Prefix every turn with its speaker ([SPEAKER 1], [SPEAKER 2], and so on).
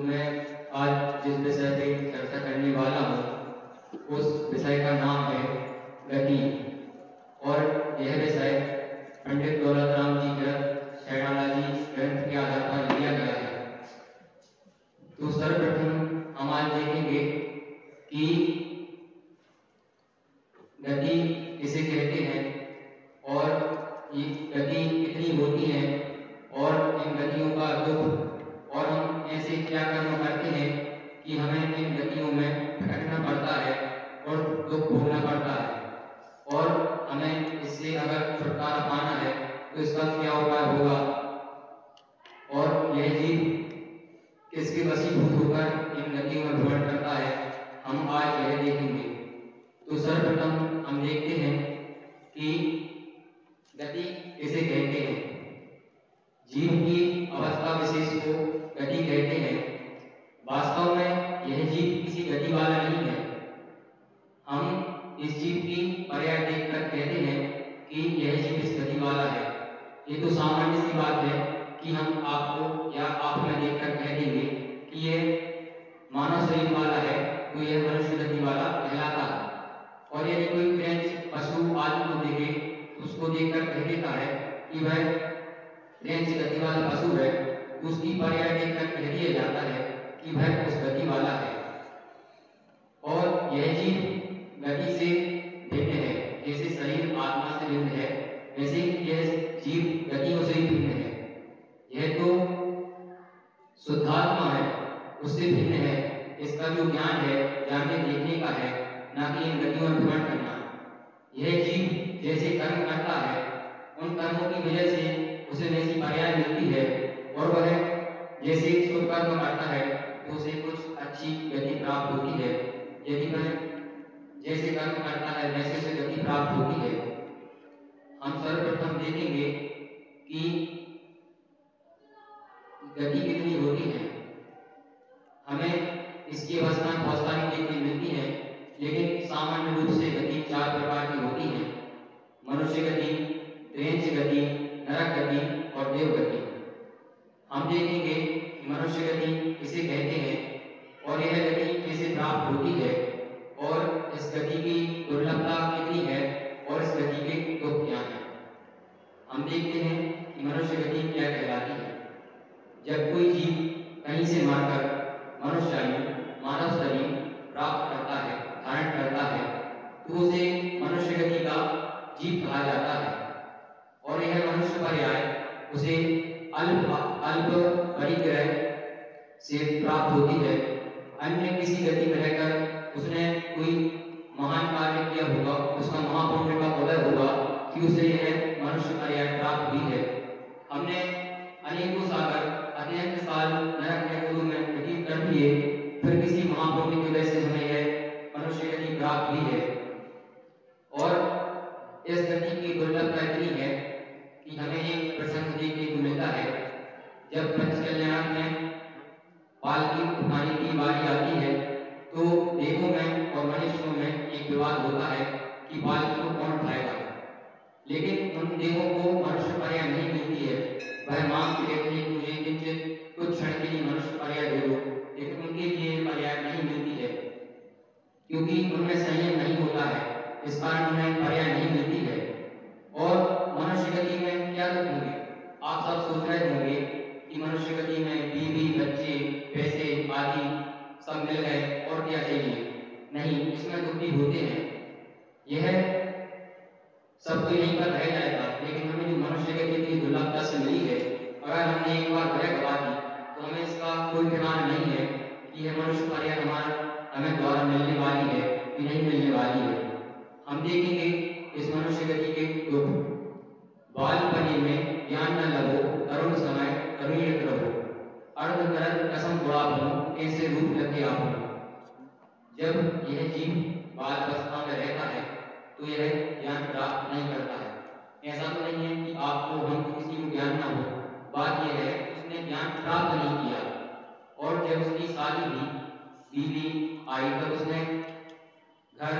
[SPEAKER 1] मैं आज जिस विषय पे चर्चा करने वाला हूँ उस विषय का नाम है गति। और यह विषय पंडित दौलतराम जी कृत शैणाला जी ग्रंथ के आधार पर लिया गया है। तो सर्वप्रथम हम आज देखेंगे कि गति किसे कहते हैं और ये गति कितनी होती है और इन गतियों का दुख और हम ऐसे क्या कर्म करते हैं कि हमें इन गतियों में भटकना पड़ता है और दुख भोगना पड़ता है और हमें इससे अगर छुटकारा पाना है तो इसका क्या उपाय होगा और यह जीव किसके वशीभूत होकर इन गतियों में भ्रमण करता है, हम आज यह देखेंगे। तो सर्वप्रथम हम देखते हैं कि गति किसे कहते हैं। जीव की अवस्था विशेष को गति कहते हैं। वास्तव में यह जीव किसी गति वाला नहीं है। हम इस जीव की पर्याय देखकर कहते हैं कि यह जीव इस गति वाला है। ये तो सामान्य सी बात है कि हम आपको या आप में देखकर कह देंगे कि यह मानव शरीर वाला है तो यह मनुष्य गति वाला कहलाता है। और यदि कोई फ्रेंच पशु आदि को देखे तो उसको देखकर कह देता है कि वह फ्रेंच गति वाला पशु है, उसकी पर्याय देखकर कह दिया जाता है कि वह उस गति वाला है। और यह जीव गति से भिन्न है। जैसे शरीर आत्मा से भिन्न है वैसे ही यह जीव गतियों से भिन्न है। यह तो शुद्धात्मा है, उससे भिन्न है। इसका जो ज्ञान है जानने देखने का है, ना कि इन गतियों में भ्रमण करना। यह जीव जैसे कर्म करता है उन कर्मों की वजह से उसे वैसी पर्याय मिलती है और वह जैसे शुभ कर्म करता है तो उसे कुछ अच्छी गति प्राप्त होती है। यदि वह जैसे कर्म करता है वैसे उसे गति प्राप्त होती है। हम सर्वप्रथम देखेंगे कि गति कितनी होती है। हमें इसकी अवस्था बहुत सारी देखने मिलती है, लेकिन सामान्य रूप से गति 4 प्रकार की होती है। मनुष्य गति, त्रैंच गति, नरक गति और देव गति। हम देखेंगे कि मनुष्य गति किसे कहते हैं और यह गति कैसे प्राप्त होती है और इस गति की दुर्लभता कितनी है और इस गति के दुख क्या हैं। हम देखते हैं कि मनुष्य गति क्या कहलाती है। जब कोई जीव कहीं से मरकर मनुष्य मानव शरीर प्राप्त करता है, धारण करता है, तो उसे मनुष्य गति का जीव कहा जाता है। और यह मनुष्य पर्याय उसे अल्प परिग्रह से प्राप्त होती है। अन्य किसी गति में रहकर उसने कोई महान कार्य किया होगा, उसका महापुण्य का उदय होगा कि उसे यह मनुष्य पर्याय प्राप्त हुई है। हमने अनेकों सागर अनेक साल नरक के कुएं में व्यतीत कर दिए, फिर किसी महापुण्य की वजह से हमें यह मनुष्य गति प्राप्त हुई है। और इस गति की दुर्लभता इतनी है कि हमें एक प्रसंग देखने को मिलता है। जब पंचकल्याण में पालकी उठाने की बारी आती है तो देवों में और मनुष्यों में एक विवाद होता है कि पालकी को कौन उठाएगा। लेकिन उन देवों को मनुष्य पर्याय नहीं मिलती है। वह मांगते रहते हैं कि मुझे किंचित कुछ क्षण के लिए मनुष्य पर्याय दे दो, लेकिन उनके लिए पर्याय नहीं मिलती है क्योंकि उनमें संयम नहीं होता है। इस कारण उन्हें पर्याय नहीं मिलती है। और मनुष्य गति में क्या दुख होंगे। आप सब सोच रहे होंगे कि मनुष्य गति में बीवी, बच्चे, पैसे आदि सब मिल गए और क्या चाहिए। नहीं, इसमें दुख भी होते हैं। यह सब तो यहीं पर रह जाएगा, लेकिन हमें जो मनुष्य गति की दुर्लभता से मिली है, अगर हमने एक बार वह गवा दी तो हमें इसका कोई ठिकाना नहीं है कि यह मनुष्य पर्याय हमें द्वारा मिलने वाली है कि नहीं मिलने वाली है। हम देखेंगे इस मनुष्य गति के दुख। बालपने में ज्ञान न लभो, तरुण समय तरुणीत रहो, अर्ध करत कसम बुढ़ापो, कैसे रूप लगे आपो। जब यह जीव बाल अवस्था में रहता है तो यह ज्ञान प्राप्त नहीं करता है। ऐसा तो नहीं है कि आपको हम किसी को ज्ञान ना हो, बात यह है उसने ज्ञान प्राप्त नहीं किया। और जब उसकी शादी हुई, बीवी आई, तब उसने घर